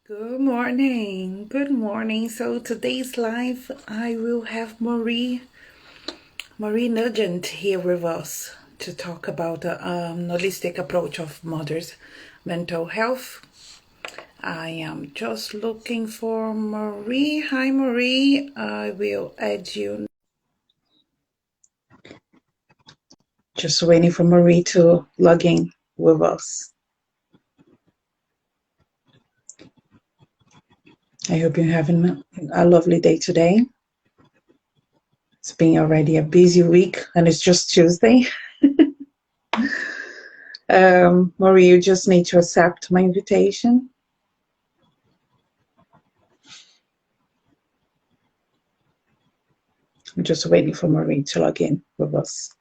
Good morning. Good morning. So today's live, I will have Marie Nugent here with us to talk about the holistic approach of mothers' mental health. I am just looking for Marie. Hi, Marie. I will add you. Just waiting for Marie to log in with us. I hope you're having a lovely day today. It's been already a busy week and it's just Tuesday. Marie, you just need to accept my invitation. I'm just waiting for Marie to log in with us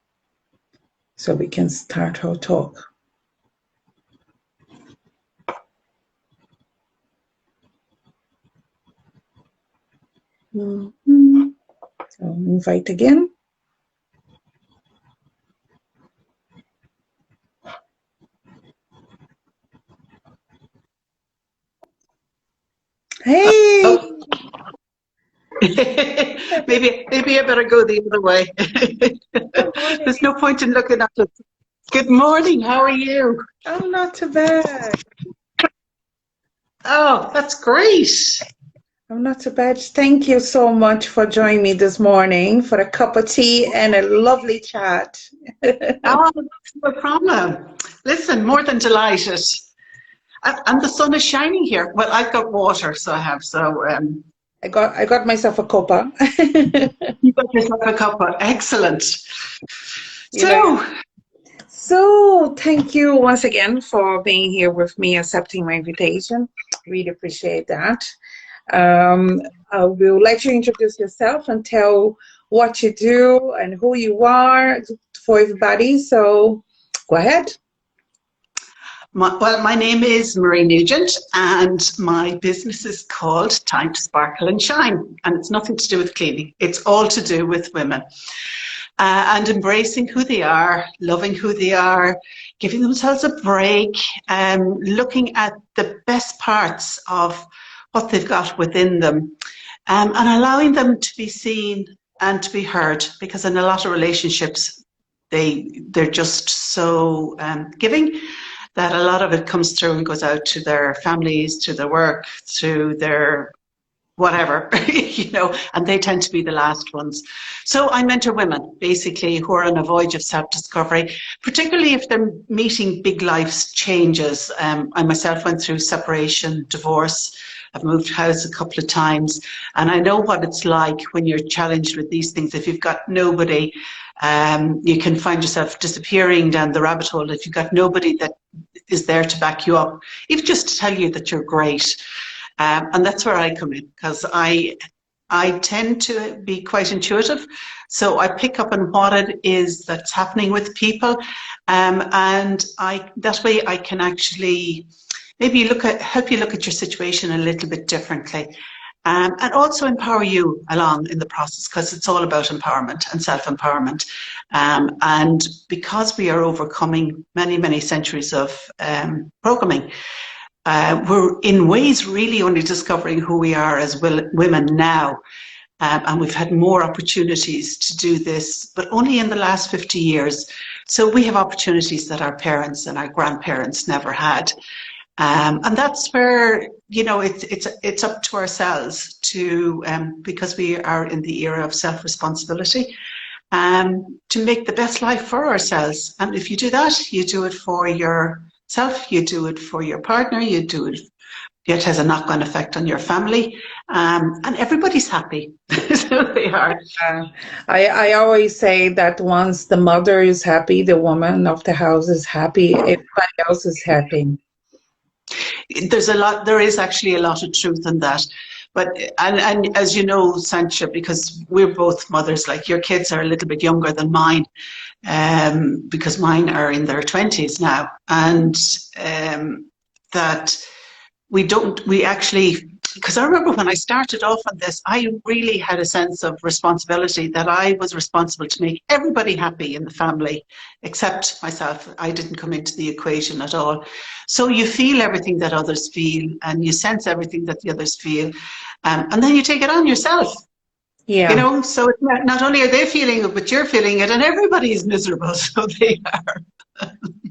so we can start our talk. So invite again. Hey! Oh. maybe I better go the other way. There's no point in looking at it. Good morning, how are you? I'm not too bad. Oh, that's great. I'm not too bad. Thank you so much for joining me this morning for a cup of tea and a lovely chat. Oh, that's no problem. Listen, more than delighted. And the sun is shining here. Well, I've got water, so I have. So I got myself a cuppa. you got yourself a cuppa. Excellent. You know. So thank you once again for being here with me, accepting my invitation. Really appreciate that. I will let you introduce yourself and tell what you do and who you are for everybody. So go ahead. My name is Marie Nugent and my business is called Time to Sparkle and Shine. And it's nothing to do with cleaning. It's all to do with women and embracing who they are, loving who they are, giving themselves a break, looking at the best parts of what they've got within them and allowing them to be seen and to be heard, because in a lot of relationships, they're just so giving that a lot of it comes through and goes out to their families, to their work, to their whatever, and they tend to be the last ones. So I mentor women, basically, who are on a voyage of self-discovery, particularly if they're meeting big life changes. I myself went through separation, divorce. I've moved house a couple of times, and I know what it's like when you're challenged with these things. If you've got nobody, you can find yourself disappearing down the rabbit hole if you've got nobody that is there to back you up, even just to tell you that you're great. And that's where I come in, because I tend to be quite intuitive. So I pick up on what it is that's happening with people. And that way I can actually maybe help you look at your situation a little bit differently. And also empower you along in the process, because it's all about empowerment and self-empowerment. And because we are overcoming many, many centuries of programming, we're in ways really only discovering who we are as women now. And we've had more opportunities to do this, but only in the last 50 years. So we have opportunities that our parents and our grandparents never had. And that's where, it's up to ourselves to, because we are in the era of self-responsibility, to make the best life for ourselves. And if you do that, you do it for yourself, you do it for your partner, you do it. It has a knock-on effect on your family, and everybody's happy. So they are. I always say that once the mother is happy, the woman of the house is happy, everybody else is happy. There is actually a lot of truth in that. But, and as you know, Sancha, because we're both mothers, like your kids are a little bit younger than mine, because mine are in their 20s now. And that we actually because I remember when I started off on this, I really had a sense of responsibility, that I was responsible to make everybody happy in the family, except myself. I didn't come into the equation at all. So you feel everything that others feel, and you sense everything that the others feel, and then you take it on yourself. Yeah. You know, so it's not only are they feeling it, but you're feeling it, and everybody is miserable, so they are.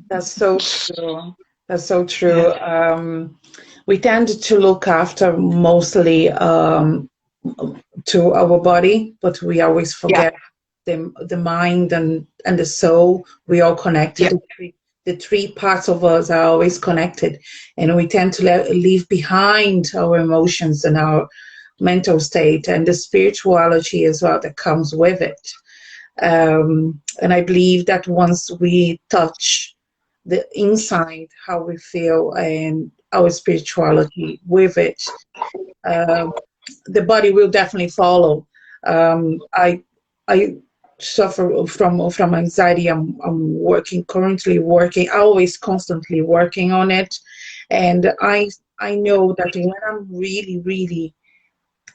That's so true. That's so true. Yeah. We tend to look after mostly to our body, but we always Yeah. forget the mind and the soul. We all connected. Yeah. The three parts of us are always connected, and we tend to leave behind our emotions and our mental state and the spirituality as well that comes with it. And I believe that once we touch the inside, how we feel, and our spirituality with it, the body will definitely follow. I suffer from anxiety. I'm currently working, always constantly working on it, and I know that when I'm really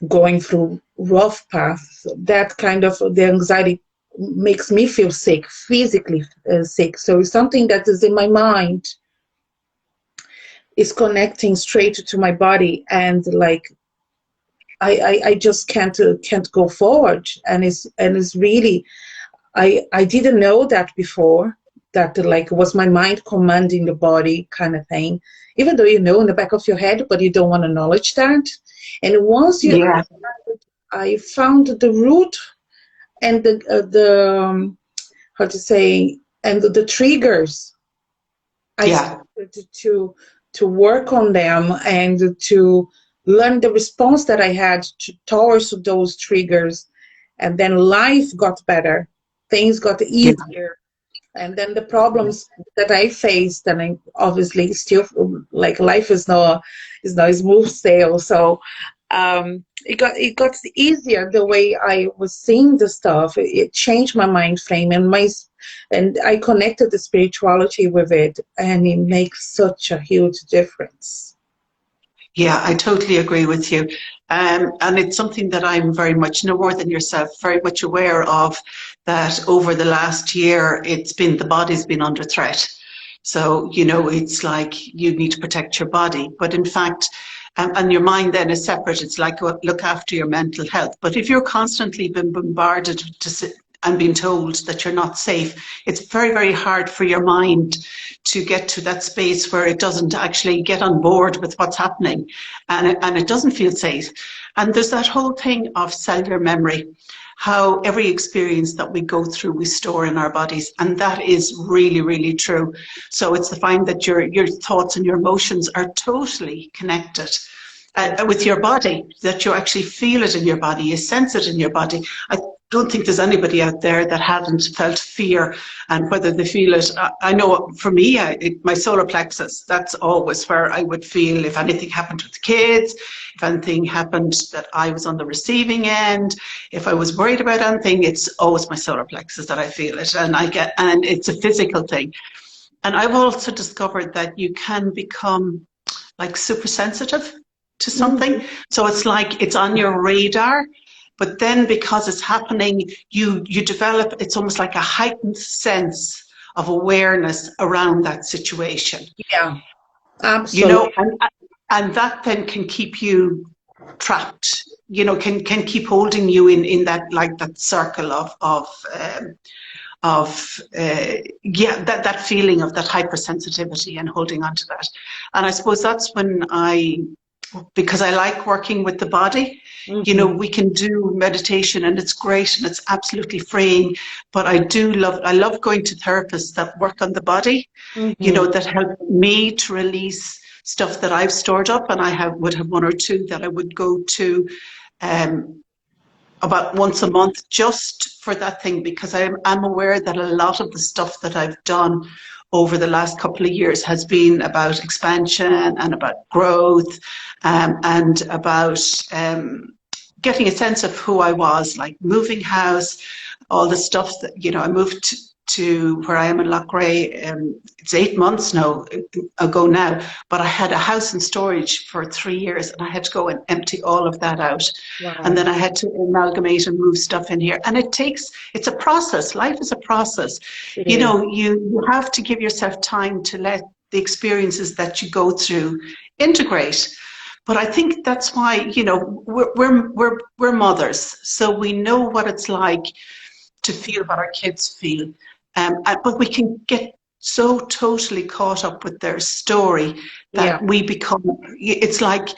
going through rough paths, that kind of the anxiety makes me feel sick, physically sick. So it's something that is in my mind is connecting straight to my body, and like I just can't go forward, and it's really I didn't know that before, that like was my mind commanding the body kind of thing, even though you know in the back of your head, but you don't want to acknowledge that. And once Yeah. I found the root and the how to say, and the triggers, I Yeah. started to work on them and to learn the response that I had towards those triggers, and then life got better, things got Yeah. easier, and then the problems that I faced, and I obviously still like life is not a smooth sail. So it got easier the way I was seeing the stuff. It changed my mind frame, and I connected the spirituality with it, and it makes such a huge difference. Yeah, I totally agree with you. And it's something that I'm very much, no more than yourself, very much aware of, that over the last year, the body's been under threat. So, you know, it's like you need to protect your body. But in fact, and your mind then is separate. It's like look after your mental health. But if you're constantly being bombarded and being told that you're not safe, it's very, very hard for your mind to get to that space where it doesn't actually get on board with what's happening, and it doesn't feel safe. And there's that whole thing of cellular memory, how every experience that we go through, we store in our bodies. And that is really, really true. So it's the find that your thoughts and your emotions are totally connected with your body, that you actually feel it in your body, you sense it in your body. I don't think there's anybody out there that hasn't felt fear, and whether they feel it, I know for me, my solar plexus, that's always where I would feel if anything happened with the kids, if anything happened that I was on the receiving end, if I was worried about anything, it's always my solar plexus that I feel it, and it's a physical thing. And I've also discovered that you can become like super sensitive to something. So it's like it's on your radar, but then because it's happening, you develop, it's almost like a heightened sense of awareness around that situation. Yeah, absolutely. You know, and that then can keep you trapped, you know, can keep holding you in that, like that circle that feeling of that hypersensitivity and holding on to that. And I suppose that's when because I like working with the body, you know, we can do meditation and it's great and it's absolutely freeing, but I love going to therapists that work on the body, you know, that help me to release stuff that I've stored up. And would have one or two that I would go to about once a month just for that thing, because I'm aware that a lot of the stuff that I've done over the last couple of years has been about expansion and about growth, and about getting a sense of who I was, like moving house, all the stuff that, you know, I moved to where I am in Loughrea, it's 8 months ago now, but I had a house in storage for 3 years and I had to go and empty all of that out. Wow. And then I had to amalgamate and move stuff in here. And it's a process. Life is a process. You know, you have to give yourself time to let the experiences that you go through integrate. But I think that's why, you know, we're mothers, so we know what it's like to feel what our kids feel. But we can get so totally caught up with their story that we become, it's like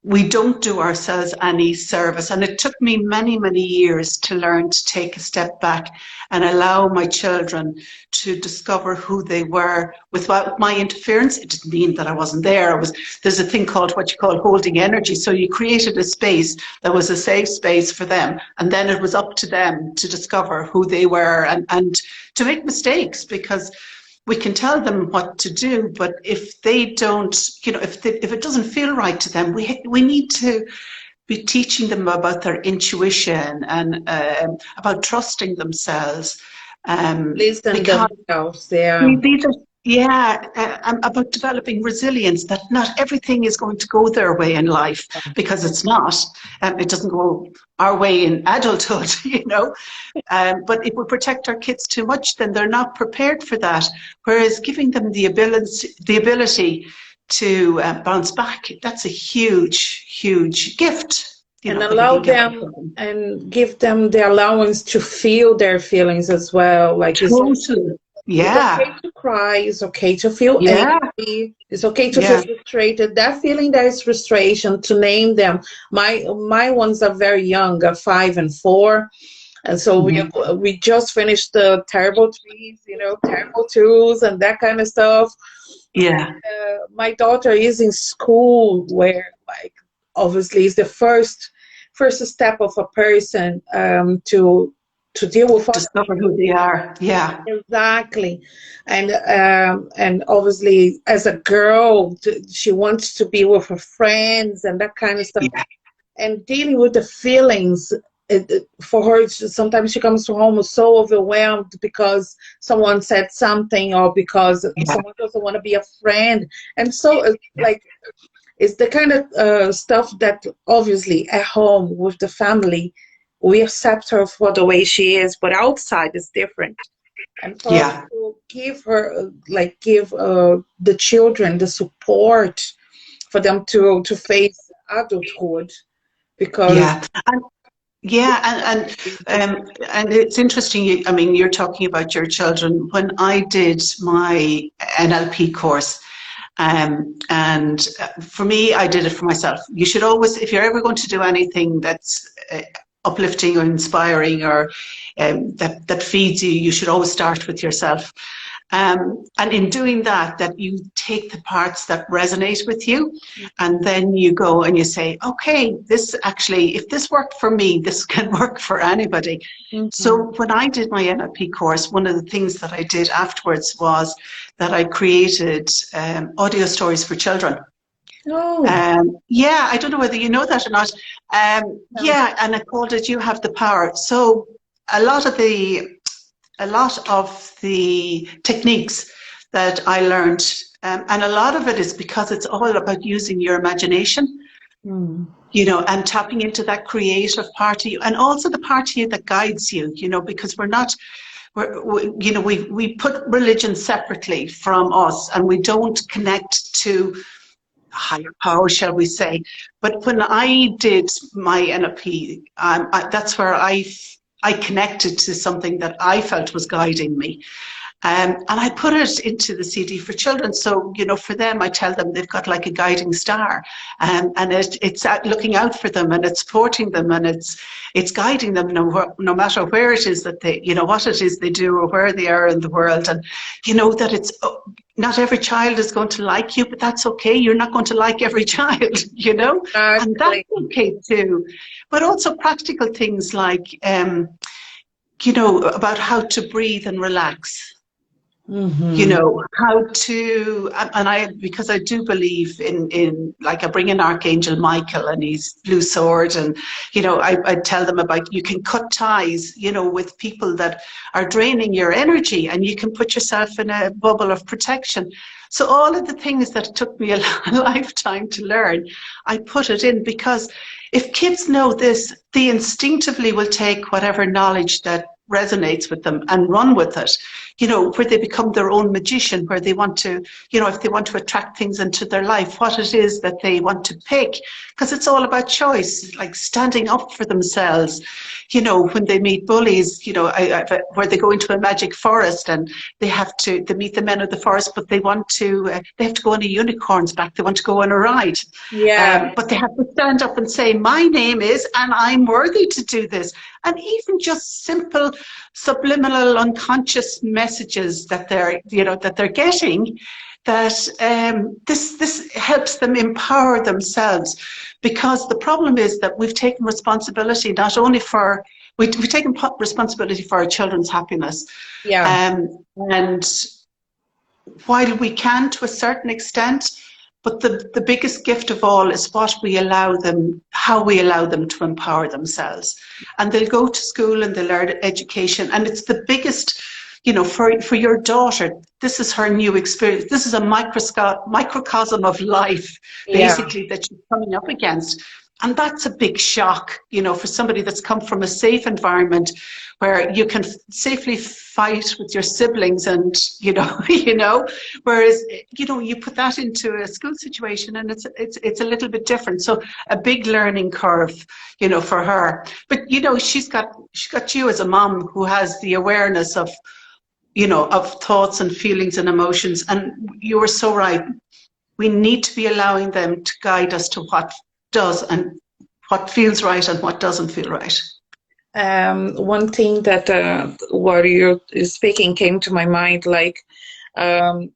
we don't do ourselves any service. And it took me many, many years to learn to take a step back and allow my children to discover who they were without my interference. It didn't mean that I wasn't there. There's a thing called what you call holding energy. So you created a space that was a safe space for them. And then it was up to them to discover who they were and to make mistakes, because we can tell them what to do, but if they don't, you know, if it doesn't feel right to them, we need to be teaching them about their intuition and about trusting themselves. Listen themselves, about developing resilience, that not everything is going to go their way in life, because it's not. It doesn't go our way in adulthood, you know. But if we protect our kids too much, then they're not prepared for that. Whereas giving them the ability to bounce back, that's a huge, huge gift. And allow them and give them the allowance to feel their feelings as well. Like totally. Yeah. It's okay to cry, it's okay to feel angry, it's okay to feel frustrated. That feeling, that is frustration, to name them. My ones are very young, 5 and 4. And so we just finished the terrible 3s, you know, terrible 2s and that kind of stuff. Yeah. My daughter is in school where, like, obviously it's the first step of a person to deal with, discover who they are. Yeah, exactly. And obviously as a girl, she wants to be with her friends and that kind of stuff. And dealing with the feelings, for her, sometimes she comes home so overwhelmed because someone said something, or because someone doesn't want to be a friend. And so like, it's the kind of stuff that obviously at home with the family, we accept her for the way she is, but outside is different. And for us to give her, give the children the support for them to face adulthood, because and it's interesting. I mean, you're talking about your children. When I did my NLP course, and for me, I did it for myself. You should always, if you're ever going to do anything that's uplifting or inspiring, or that feeds you, you should always start with yourself. And in doing that you take the parts that resonate with you, and then you go and you say, okay, this actually, if this worked for me, this can work for anybody. So when I did my NLP course, one of the things that I did afterwards was that I created audio stories for children. I don't know whether you know that or not. And I called it "You Have the Power." So a lot of the techniques that I learned, and a lot of it is because it's all about using your imagination, you know, and tapping into that creative part of you, and also the part of you that guides you, you know, because we put religion separately from us, and we don't connect to higher power, shall we say. But when I did my NLP, that's where I connected to something that I felt was guiding me. And I put it into the CD for children. So, you know, for them, I tell them they've got like a guiding star, and it's looking out for them, and it's supporting them, and it's guiding them no matter where it is that they, you know, what it is they do or where they are in the world. And, you know, that it's not every child is going to like you, but that's okay. You're not going to like every child, you know, and that's okay too. But also practical things like, you know, about how to breathe and relax. You Mm-hmm. know, how to, and I, because I do believe in like I bring in Archangel Michael and his blue sword, and, you know, I tell them about, you can cut ties, you know, with people that are draining your energy, and you can put yourself in a bubble of protection. So all of the things that took me a lifetime to learn, I put it in, because if kids know this, they instinctively will take whatever knowledge that resonates with them and run with it, you know, where they become their own magician, where they want to, you know, if they want to attract things into their life, what it is that they want to pick, because it's all about choice, like standing up for themselves. You know, when they meet bullies, you know, where they go into a magic forest and they meet the men of the forest, but they have to go on a unicorn's back, they want to go on a ride. Yeah. But they have to stand up and say, my name is, and I'm worthy to do this. And even just simple subliminal unconscious messages that they're getting, that this helps them empower themselves. Because the problem is that we've taken responsibility not only for, we've taken responsibility for our children's happiness, Yeah. and while we can to a certain extent, but the biggest gift of all is what we allow them, how we allow them to empower themselves. And they'll go to school and they'll learn education. And it's the biggest, you know, for your daughter, this is her new experience. This is a microcosm of life, Yeah. basically, that she's coming up against. And that's a big shock, you know, for somebody that's come from a safe environment where you can safely fight with your siblings and, you know, whereas, you know, you put that into a school situation and it's a little bit different. So a big learning curve, you know, for her. But, you know, she's got you as a mom who has the awareness of, you know, of thoughts and feelings and emotions. And you were so right. We need to be allowing them to guide us to what does and what feels right and what doesn't feel right. One thing that while you're speaking came to my mind, like um,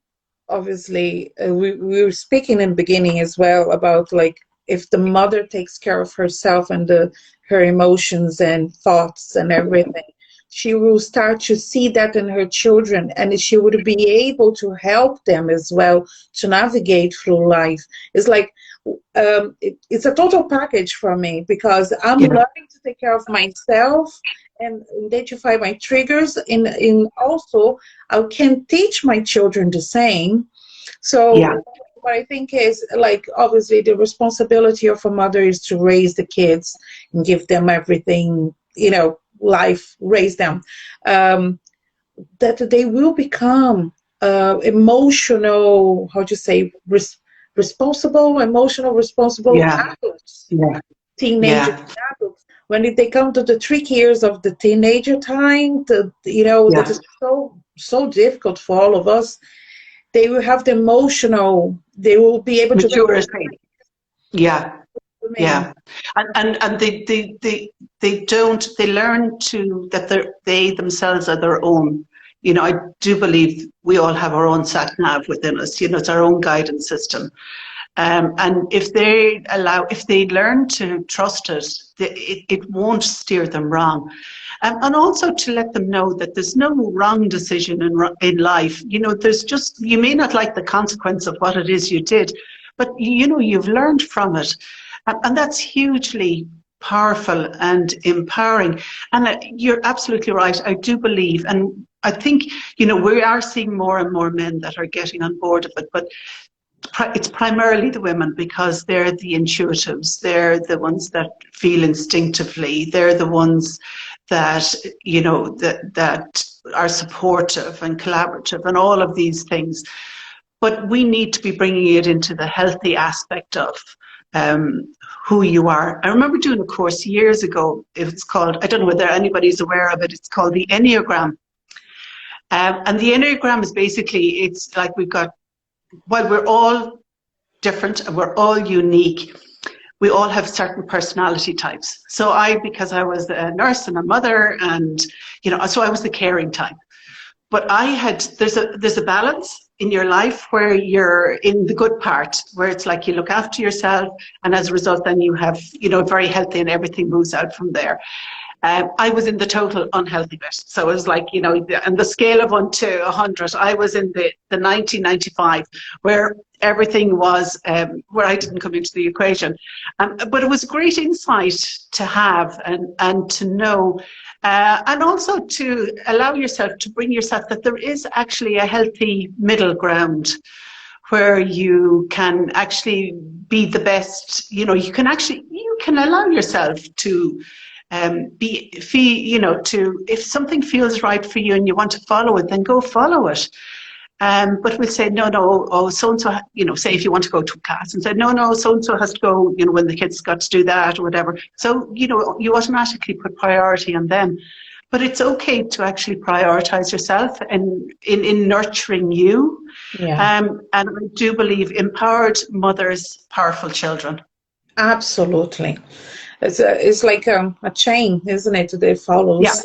obviously we were speaking in the beginning as well about like if the mother takes care of herself and her emotions and thoughts and everything, she will start to see that in her children, and she would be able to help them as well to navigate through life. It's like it's a total package for me because I'm Yeah, learning to take care of myself and identify my triggers. In also, I can teach my children the same. yeah, So what I think is like obviously the responsibility of a mother is to raise the kids and give them everything, you know, life, raise them. Um, that they will become emotional, how to say, responsible yeah, adults, yeah, teenagers, yeah, adults. When they come to the tricky years of the teenager time, you know, that yeah. is so difficult for all of us. They will have the emotional. They will be able to Maturity. Yeah, remain. yeah. And they learn to that they themselves are their own. You know, I do believe we all have our own sat nav within us. You know, it's our own guidance system. And if they learn to trust it, it won't steer them wrong. And also to let them know that there's no wrong decision in life. You know, you may not like the consequence of what it is you did, but you know, you've learned from it. And that's hugely powerful and empowering. And you're absolutely right. I do believe, and I think, you know, we are seeing more and more men that are getting on board of it, but it's primarily the women because they're the intuitives. They're the ones that feel instinctively. They're the ones that, you know, that are supportive and collaborative and all of these things. But we need to be bringing it into the healthy aspect of who you are. I remember doing a course years ago. It's called, I don't know whether anybody's aware of it, it's called the Enneagram. And the Enneagram is basically, it's like while we're all different and we're all unique, we all have certain personality types. So because I was a nurse and a mother and, you know, so I was the caring type. But there's a balance in your life where you're in the good part, where it's like you look after yourself, and as a result, then you have, you know, very healthy and everything moves out from there. I was in the total unhealthy bit. So it was like, you know, and the scale of 1 to 100, I was in the 1995, where everything was, where I didn't come into the equation. But it was great insight to have and to know, and also to allow yourself to bring yourself that there is actually a healthy middle ground where you can actually be the best. You know, you can allow yourself to if something feels right for you and you want to follow it, then go follow it. But we'll say, no, so-and-so, you know, say if you want to go to a class and say, no, so-and-so has to go, you know, when the kids got to do that or whatever. So, you know, you automatically put priority on them. But it's okay to actually prioritize yourself and in nurturing you. Yeah. And I do believe empowered mothers, powerful children. Absolutely. It's like a chain, isn't it? They follows. Yeah.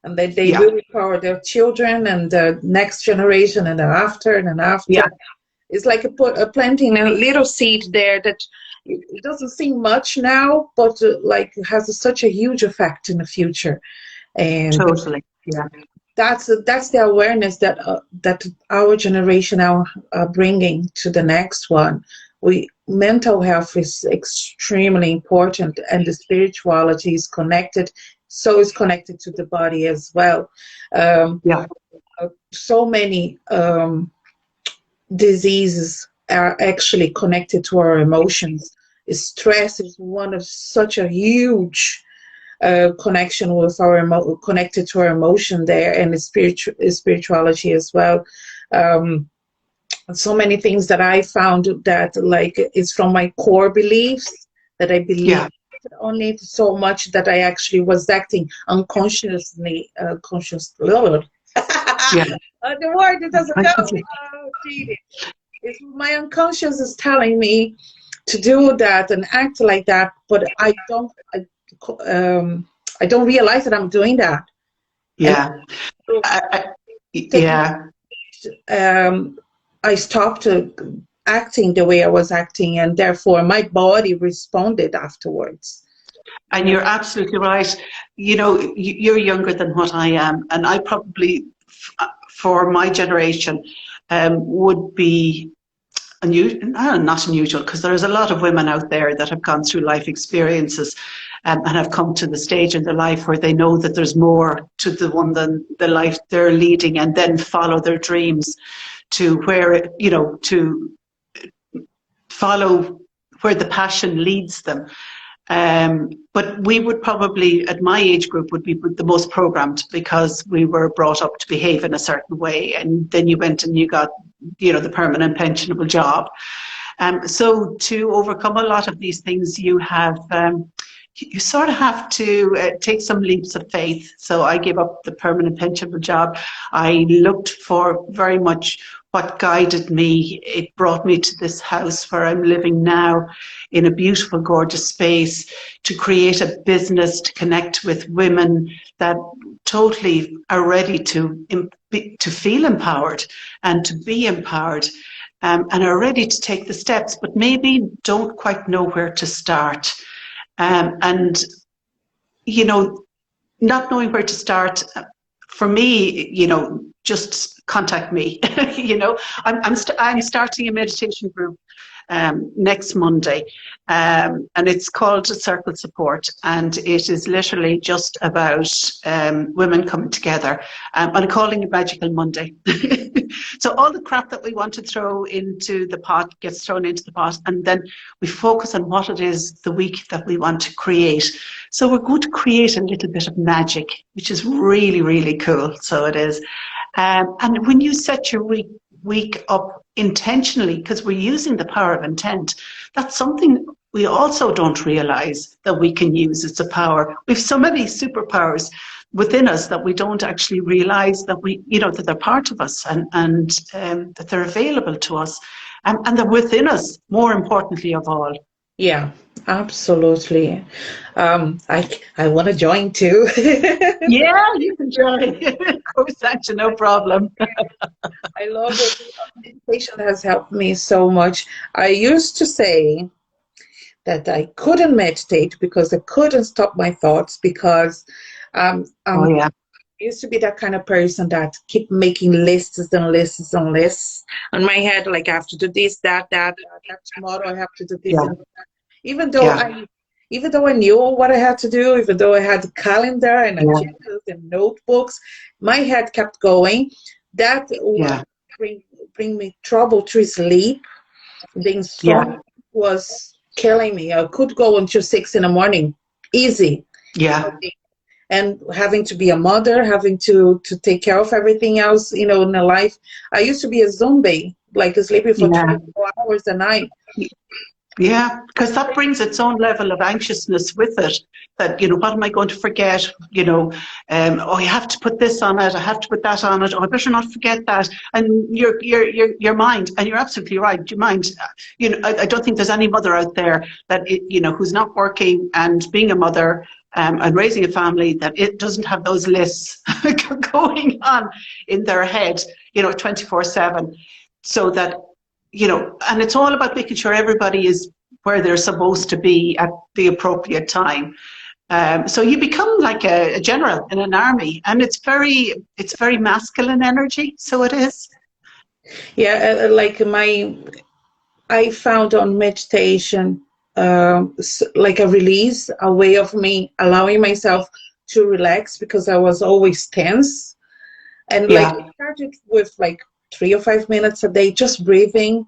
And they will empower their children and the next generation and after and after. Yeah. It's like planting a little seed there that it doesn't seem much now, but like has such a huge effect in the future. And totally. Yeah. That's the awareness that that our generation are bringing to the next one. Mental health is extremely important, and the spirituality is connected. So is connected to the body as well. So many diseases are actually connected to our emotions. Stress is one of such a huge connection with connected to our emotion there, and the spirituality as well. So many things that I found that like it's from my core beliefs that I believe only so much that I actually was acting unconsciously, consciously. The word it doesn't go. It's my unconscious is telling me to do that and act like that, but I don't realize that I'm doing that. I stopped acting the way I was acting, and therefore my body responded afterwards. And you're absolutely right. You know, you're younger than what I am, and I probably, for my generation, would be not unusual, because there's a lot of women out there that have gone through life experiences and have come to the stage in their life where they know that there's more to the one than the life they're leading, and then follow their dreams to where to follow where the passion leads them. But we would probably, at my age group, would be the most programmed, because we were brought up to behave in a certain way, and then you went and you got, the permanent pensionable job. So to overcome a lot of these things, you sort of have to take some leaps of faith. So I gave up the permanent pensionable job. I looked for very much what guided me. It brought me to this house where I'm living now, in a beautiful, gorgeous space, to create a business, to connect with women that totally are ready to feel empowered and to be empowered, and are ready to take the steps, but maybe don't quite know where to start. And not knowing where to start, for me, just contact me. I'm starting a meditation group next Monday, and it's called Circle Support, and it is literally just about women coming together. I'm calling it Magical Monday. So all the crap that we want to throw into the pot gets thrown into the pot, and then we focus on what it is the week that we want to create. So we're going to create a little bit of magic, which is really, really cool. So it is. And when you set your week up intentionally, because we're using the power of intent, that's something we also don't realize that we can use. It's a power. We have so many superpowers within us that we don't actually realize that that they're part of us, and that they're available to us, and they're within us, more importantly of all. Yeah, absolutely. I want to join too. Yeah, you can join. Of course, Sancha, no problem. I love it. Meditation has helped me so much. I used to say that I couldn't meditate because I couldn't stop my thoughts because Oh yeah. I used to be that kind of person that keep making lists and lists and lists on my head, like I have to do this, that tomorrow I have to do this Yeah. and that. Even though Yeah. I knew what I had to do, even though I had a calendar and Yeah. agendas and notebooks, my head kept going. That would Yeah. bring me trouble to sleep. The Yeah. insomnia was killing me. I could go until 6 in the morning, easy. Yeah. And having to be a mother, having to take care of everything else, in the life. I used to be a zombie, like sleeping for Yeah. 24 hours a night. Yeah, because that brings its own level of anxiousness with it. That, what am I going to forget? Oh, you have to put this on it. I have to put that on it. Oh, I better not forget that. And your mind, and you're absolutely right. Your mind, I don't think there's any mother out there that who's not working and being a mother and raising a family that it doesn't have those lists going on in their head, 24/7, so that. And it's all about making sure everybody is where they're supposed to be at the appropriate time. So you become like a general in an army, and it's very masculine energy. So it is. Yeah, I found on meditation, like a release, a way of me allowing myself to relax because I was always tense. And like Yeah. I started with like 3 or 5 minutes a day, just breathing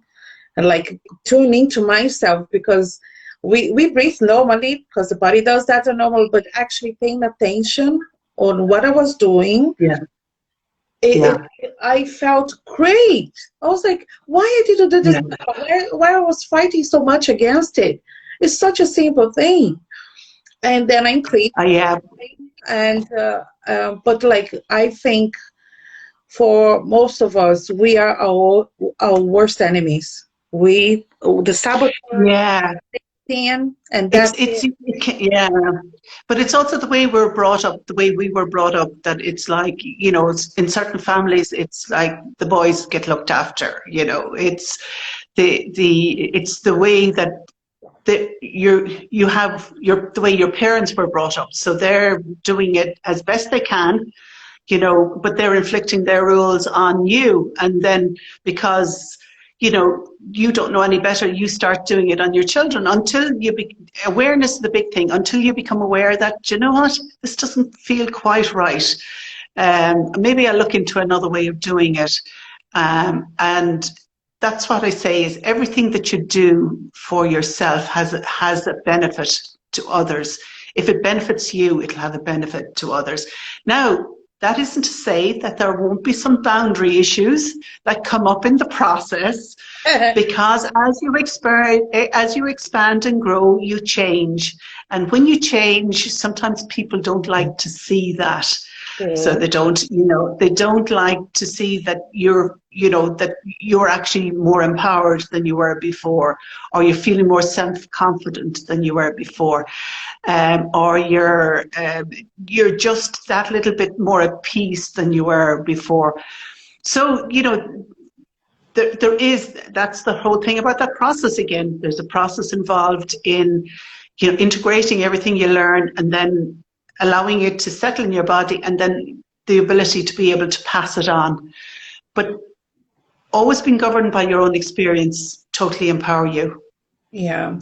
and like tuning to myself because we breathe normally because the body does that normal, but actually paying attention on what I was doing. Yeah. I felt great. I was like, why I didn't do this? Yeah. Why I was fighting so much against it? It's such a simple thing. And then I'm clean. Yeah. And but like I think for most of us, we are our worst enemies. The saboteur, Yeah. sin, and It's that's it's it. yeah, but it's also the way we're brought up, the way we were brought up. That it's like in certain families, it's like the boys get looked after. It's it's the way that you have the way your parents were brought up. So they're doing it as best they can, but they're inflicting their rules on you, and then because you don't know any better, you start doing it on your children until awareness is the big thing, until you become aware that, what, this doesn't feel quite right. Maybe I'll look into another way of doing it. And that's what I say is everything that you do for yourself has a benefit to others. If it benefits you, it'll have a benefit to others. Now, that isn't to say that there won't be some boundary issues that come up in the process, because as you expand and grow, you change. And when you change, sometimes people don't like to see that. So they don't like to see that that you're actually more empowered than you were before, or you're feeling more self-confident than you were before. Or you're just that little bit more at peace than you were before. So, that's the whole thing about that process again. There's a process involved in, integrating everything you learn and then allowing it to settle in your body, and then the ability to be able to pass it on. But always being governed by your own experience, totally empower you. Yeah,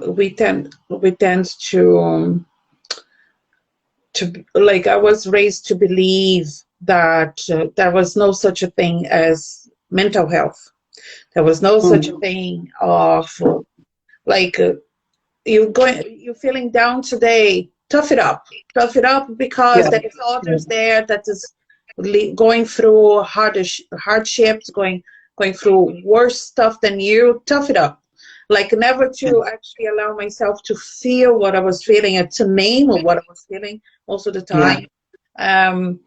we tend to like I was raised to believe that there was no such a thing as mental health. There was no such a thing of like you're feeling down today. Tough it up because there's others there that is going through hardships, going through worse stuff than you. Tough it up. Like never to actually allow myself to feel what I was feeling and to name what I was feeling most of the time. And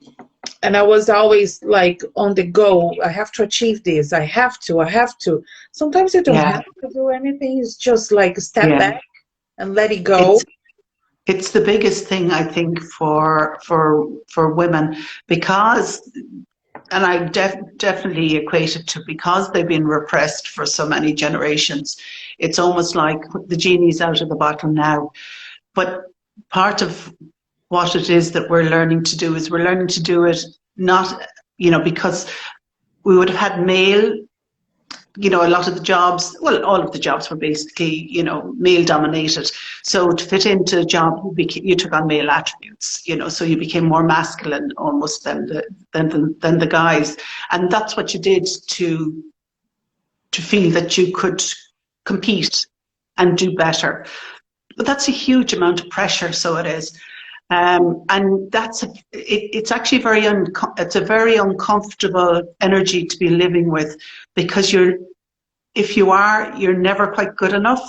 I was always like on the go. I have to achieve this. I have to. Sometimes you don't have to do anything. It's just like step back and let it go. It's the biggest thing, I think, for women, because and I definitely equate it to, because they've been repressed for so many generations, it's almost like the genie's out of the bottle now. But part of what it is that we're learning to do is we're learning to do it not, because we would have had male, a lot of the jobs, well, all of the jobs were basically, male dominated. So to fit into a job, you took on male attributes, so you became more masculine almost than the guys. And that's what you did to feel that you could compete and do better. But that's a huge amount of pressure, so it is. And it's actually it's a very uncomfortable energy to be living with, because you're never quite good enough.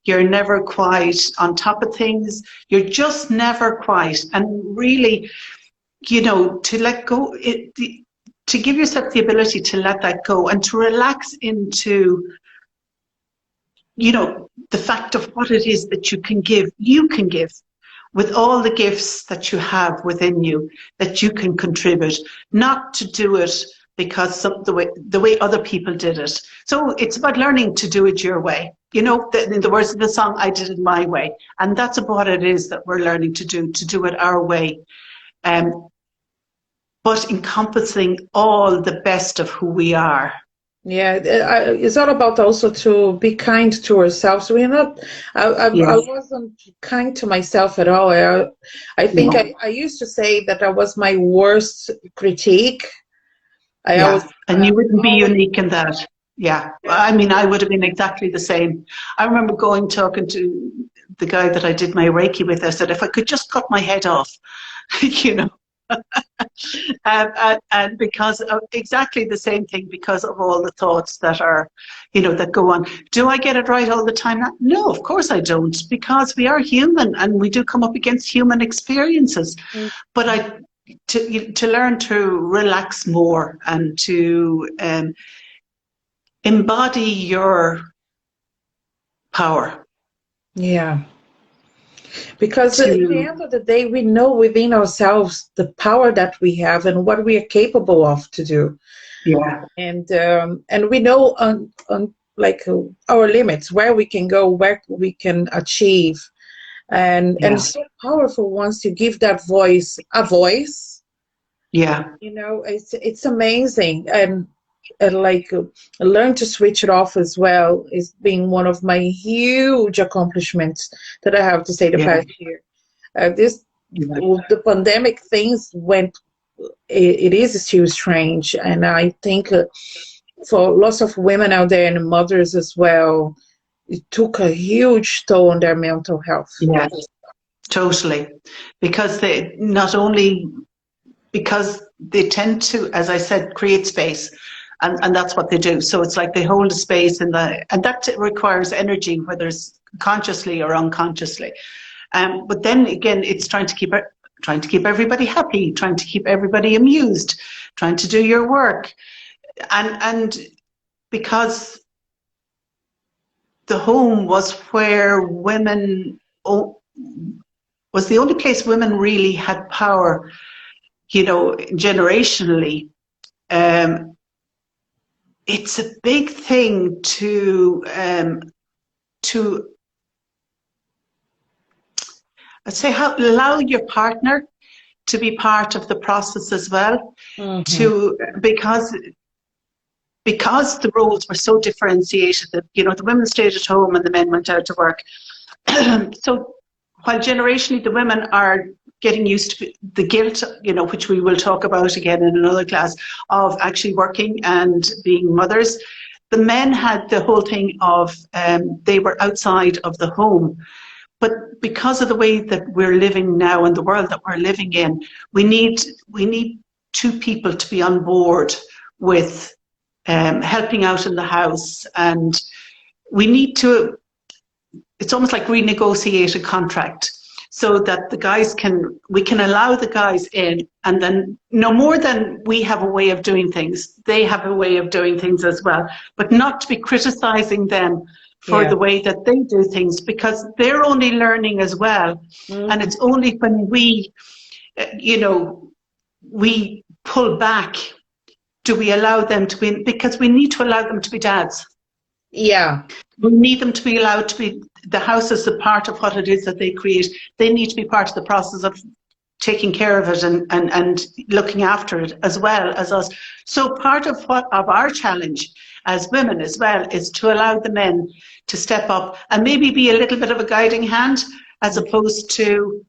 You're never quite on top of things. You're just never quite. And really, to let go, to give yourself the ability to let that go and to relax into, the fact of what it is that you can give with all the gifts that you have within you, that you can contribute, not to do it because the way other people did it. So it's about learning to do it your way. In the words of the song, I did it my way. And that's what it is that we're learning to do it our way. But encompassing all the best of who we are. Yeah, it's all about also to be kind to ourselves. We're not. I wasn't kind to myself at all. I think I used to say that I was my worst critique. And you wouldn't be unique in that. Yeah, I mean, I would have been exactly the same. I remember talking to the guy that I did my Reiki with. I said, if I could just cut my head off, and because of exactly the same thing, because of all the thoughts that are, that go on. Do I get it right all the time? No, of course I don't, because we are human and we do come up against human experiences. But to learn to relax more and to embody your power. Yeah. Because at the end of the day, we know within ourselves the power that we have and what we are capable of to do. Yeah. And we know on our limits, where we can go, where we can achieve. And it's so powerful once you give that voice a voice. Yeah. It's amazing. And learn to switch it off as well is being one of my huge accomplishments that I have to say the past year. The pandemic things it is still strange, and I think for lots of women out there and mothers as well, it took a huge toll on their mental health. Yes, totally, because they tend to, as I said, create space. And that's what they do. So it's like they hold a space and that requires energy, whether it's consciously or unconsciously. But then again, it's trying to keep everybody happy, trying to keep everybody amused, trying to do your work. And because the home was where women, was the only place women really had power, generationally. It's a big thing to I'd say allow your partner to be part of the process as well. Because the roles were so differentiated that the women stayed at home and the men went out to work. So while generationally the women are getting used to the guilt, which we will talk about again in another class, of actually working and being mothers. The men had the whole thing of they were outside of the home. But because of the way that we're living now and the world that we're living in, we need two people to be on board with helping out in the house. And we need to, it's almost like renegotiate a contract, so that we can allow the guys in, and then no more than we have a way of doing things, they have a way of doing things as well, but not to be criticizing them for the way that they do things, because they're only learning as well. And it's only when we pull back do we allow them to be, because we need to allow them to be dads. Yeah. We need them to be allowed to be, the house is a part of what it is that they create. They need to be part of the process of taking care of it and looking after it as well as us. So part of our challenge as women as well is to allow the men to step up and maybe be a little bit of a guiding hand, as opposed to,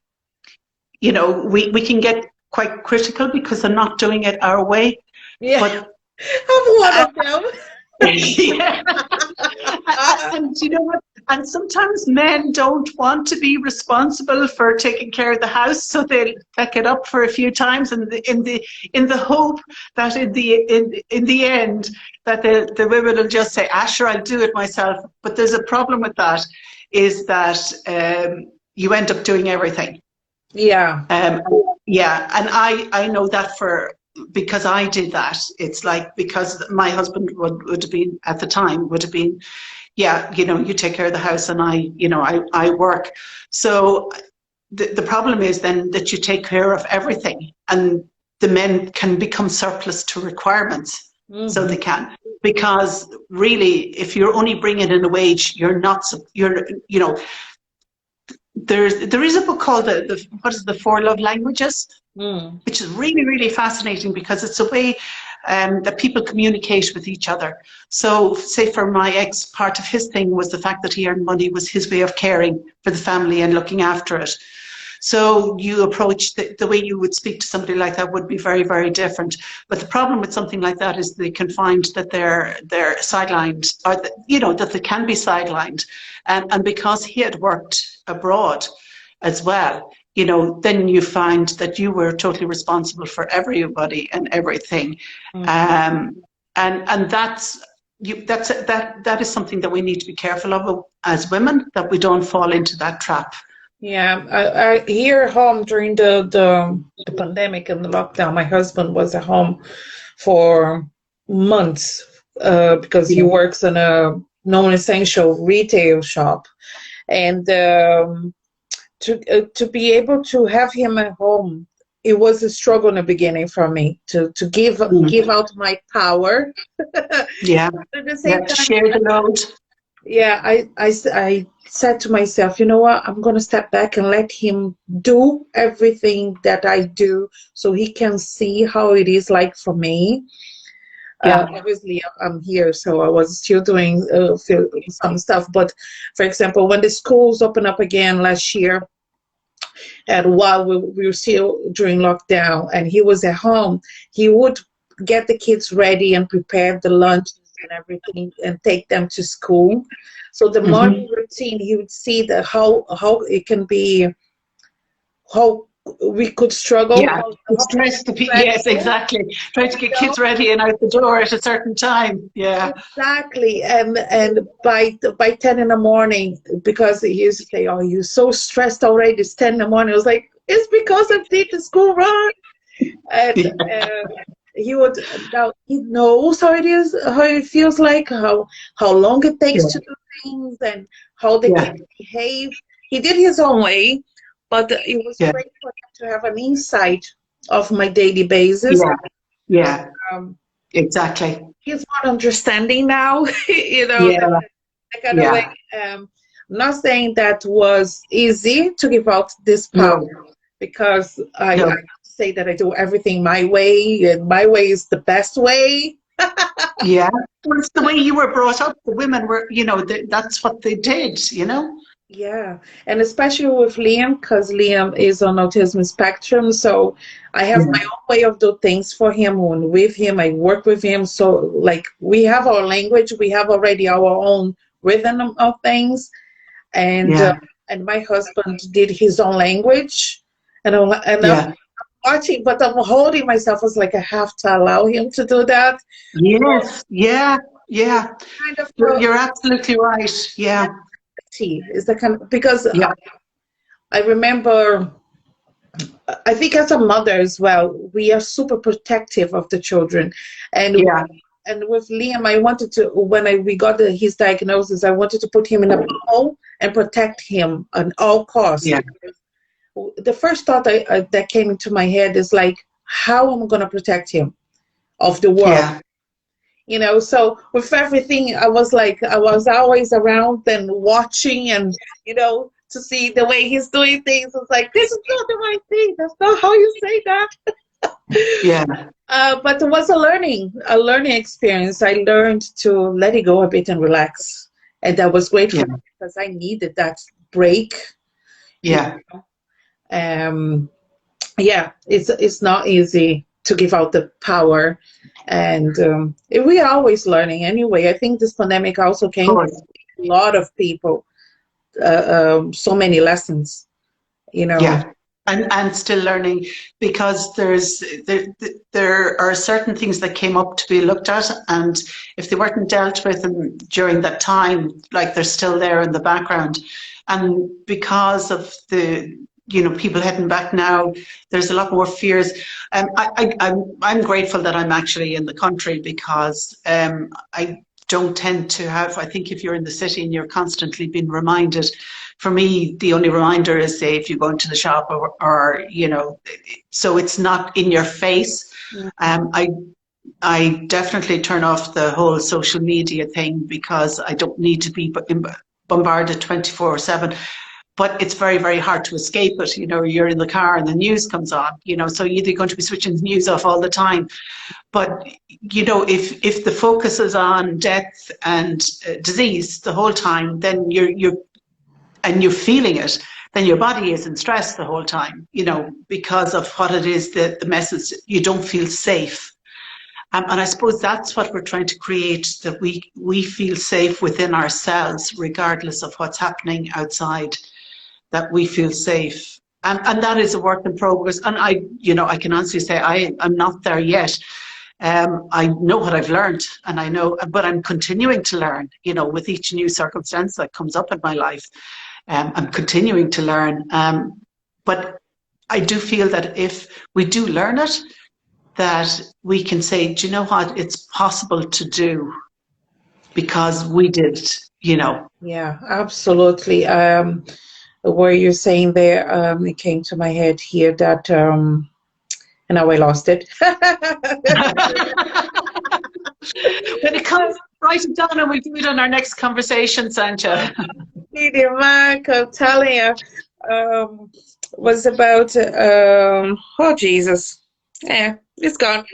you know, we can get quite critical because they're not doing it our way. Yeah. But I'm one of them. yeah. And you know what? And sometimes men don't want to be responsible for taking care of the house, so they'll pick it up for a few times, and in the hope that in the end that the women will just say, "Ah, sure, I'll do it myself." But there's a problem with that, is that you end up doing everything. Yeah. Yeah, and I know that because I did that. It's like, because my husband would have been at the time, would have been, yeah, you know, you take care of the house and I work. So the problem is then that you take care of everything, and the men can become surplus to requirements. Mm-hmm. So they can, because really, if you're only bringing in a wage, you know, there is a book called the Four Love Languages, which is really, really fascinating, because it's a way that people communicate with each other. So say for my ex, part of his thing was the fact that he earned money was his way of caring for the family and looking after it. So you approach the way you would speak to somebody like that would be very, very different. But the problem with something like that is they can find that they're sidelined, or that, you know, that they can be sidelined. And because he had worked abroad as well, you know, then you find that you were totally responsible for everybody and everything. Mm-hmm. And that is something that we need to be careful of as women, that we don't fall into that trap. Yeah, I here at home during the pandemic and the lockdown, my husband was at home for months because he works in a non-essential retail shop, and to be able to have him at home, it was a struggle in the beginning for me to give out my power. Yeah, at the same time, share the load. Yeah, I said to myself, you know what, I'm going to step back and let him do everything that I do, so he can see how it is like for me. Yeah. Obviously, I'm here, so I was still doing some stuff. But, for example, when the schools opened up again last year, and while we were still during lockdown, and he was at home, he would get the kids ready and prepare the lunch and everything and take them to school. So the morning routine, he would see that how it can be, how we could struggle. Yeah, yes, exactly. Trying to get kids ready and out the door at a certain time. Yeah, exactly. And by 10 in the morning, because he used to say, "Oh, you're so stressed already. It's 10 in the morning." I was like, "It's because I did the school run." And he knows how it is, how it feels like, how long it takes to do things, and how the kids behave. He did his own way, but it was great for him to have an insight of my daily basis. Yeah, exactly. He's more understanding now, you know. Yeah. That kind of way. I'm not saying that was easy to give out this power, because I say that I do everything my way, and my way is the best way. Yeah, well, it's the way you were brought up. The women were, you know, that's what they did, you know. Yeah, and especially with Liam, because Liam is on autism spectrum, so I have my own way of doing things for him. When with him, I work with him. So, like, we have our language, we have already our own rhythm of things, and my husband did his own language, and I'm watching, but I'm holding myself. I was like, I have to allow him to do that. Yes, yeah. Kind of, you're absolutely right. Yeah. Is the kind of, because I remember, I think as a mother as well, we are super protective of the children, and with Liam, I wanted to, when we got his diagnosis, I wanted to put him in a bubble and protect him at all costs. Yeah. The first thought that came into my head is like, how am I going to protect him? of the world. Yeah. You know, so with everything, I was like, I was always around and watching, and you know, to see the way he's doing things. It's like, this is not the right thing. That's not how you say that. Yeah. But it was a learning experience. I learned to let it go a bit and relax, and that was great for me because I needed that break. Yeah. Yeah, it's not easy to give out the power, and we are always learning anyway. I think this pandemic also came to a lot of people so many lessons, you know. Yeah. And still learning, because there are certain things that came up to be looked at, and if they weren't dealt with during that time, like they're still there in the background. And because of the, you know, people heading back now, there's a lot more fears. I'm grateful that I'm actually in the country, because I don't tend to have, I think if you're in the city and you're constantly being reminded, for me, the only reminder is, say, if you go into the shop or you know, so it's not in your face. I definitely turn off the whole social media thing, because I don't need to be bombarded 24/7. But it's very, very hard to escape it. You know, you're in the car and the news comes on, you know, so you're either going to be switching the news off all the time. But, you know, if the focus is on death and disease the whole time, then you're feeling it, then your body is in stress the whole time, you know, because of what it is, that the message, you don't feel safe. And I suppose that's what we're trying to create, that we feel safe within ourselves, regardless of what's happening outside, that we feel safe. And that is a work in progress. And I can honestly say I'm not there yet. I know what I've learned, and I know, but I'm continuing to learn, you know, with each new circumstance that comes up in my life. I'm continuing to learn. But I do feel that if we do learn it, that we can say, do you know what, it's possible to do, because we did it, you know. Yeah, absolutely. What you're saying there, it came to my head here that, and now I lost it. When it comes, write it down and we'll do it on our next conversation, Sancha. Mark, I'm telling you, was about, oh Jesus. Yeah, it's gone.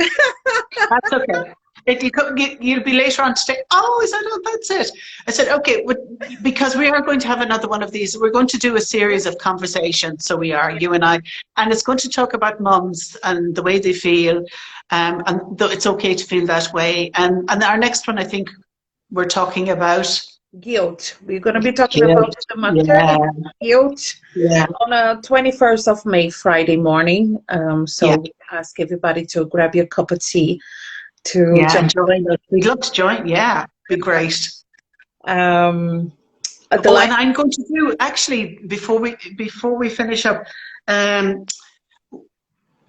That's okay. You'll be later on today. Oh, I said, oh, that's it. I said, okay, because we are going to have another one of these. We're going to do a series of conversations. So we are, you and I, and it's going to talk about mums and the way they feel. And though it's okay to feel that way. And our next one, I think we're talking about guilt. We're going to be talking about the maternity guilt on the 21st of May, Friday morning. So we ask everybody to grab your cup of tea to join us. We'd love to join. Yeah, be great. And I'm going to do, actually, before we finish up,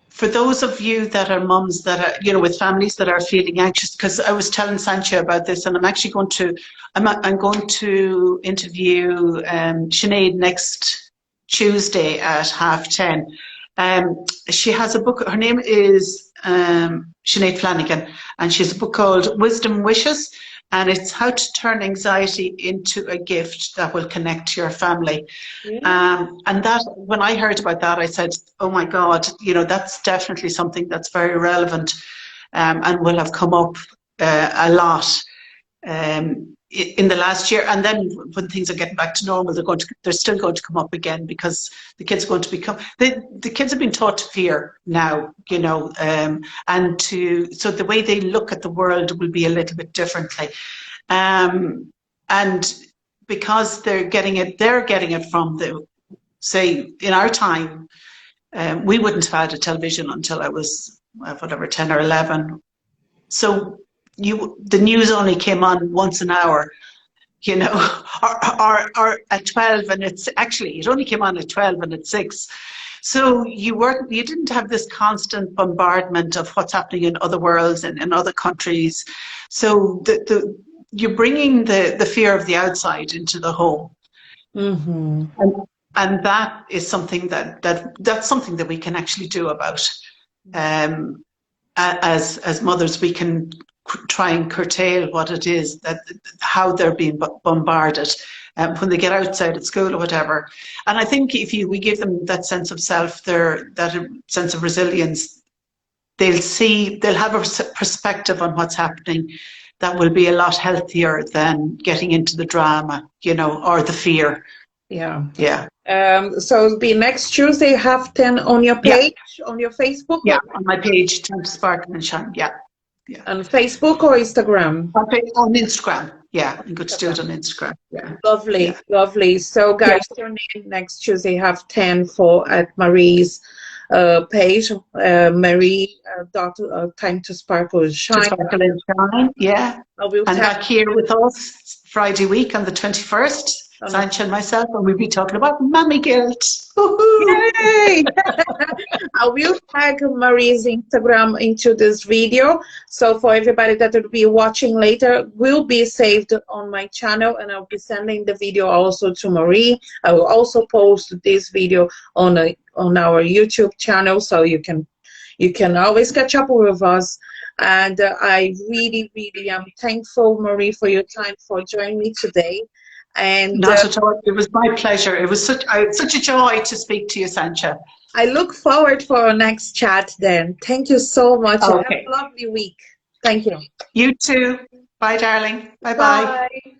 for those of you that are mums that are, you know, with families that are feeling anxious, because I was telling Sancha about this, and I'm actually going to, I'm going to interview Sinead next Tuesday at 10:30. She has a book, her name is Sinead Flanagan, and she has a book called Wisdom Wishes, and it's how to turn anxiety into a gift that will connect to your family. And that, when I heard about that, I said, oh my God, you know, that's definitely something that's very relevant and will have come up a lot in the last year. And then when things are getting back to normal, they're still going to come up again, because the kids are going to become, the kids have been taught to fear now, you know, so the way they look at the world will be a little bit differently. And because they're getting it from say, in our time, we wouldn't have had a television until I was, 10 or 11. So the news only came on once an hour, you know, or at 12, and it only came on at 12 and at 6. So you didn't have this constant bombardment of what's happening in other worlds and in other countries. So you're bringing the fear of the outside into the home. Mm-hmm. And that is something that's something that we can actually do about. as mothers, we can try and curtail what it is that how they're being bombarded when they get outside at school or whatever. And I think if we give them that sense of self, that sense of resilience, they'll have a perspective on what's happening that will be a lot healthier than getting into the drama, or the fear. Yeah. Yeah. So it'll be next Tuesday, 10:30 on your page, on your Facebook? Yeah, on my page, Time to Sparkle and Shine. Yeah. Yeah. On Facebook or Instagram? On Instagram. Yeah, I'm good to do it on Instagram. Yeah. Lovely, yeah. Lovely. So guys, tune in next Tuesday, 10:30 at Marie's page, Marie Time to Sparkle and Shine. To Sparkle and Shine, yeah. And back here with us Friday week on the 21st. Sancha and myself, and we'll be talking about mommy guilt. Yay! I will tag Marie's Instagram into this video, so for everybody that will be watching later, will be saved on my channel, and I'll be sending the video also to Marie. I will also post this video on our YouTube channel, so you can always catch up with us. And I really, really am thankful, Marie, for your time, for joining me today. And not at all. It was my pleasure. It was such a joy to speak to you, Sancha. I look forward for our next chat then. Thank you so much. Okay. Have a lovely week. Thank you. You too. Bye, darling. Bye-bye. Bye.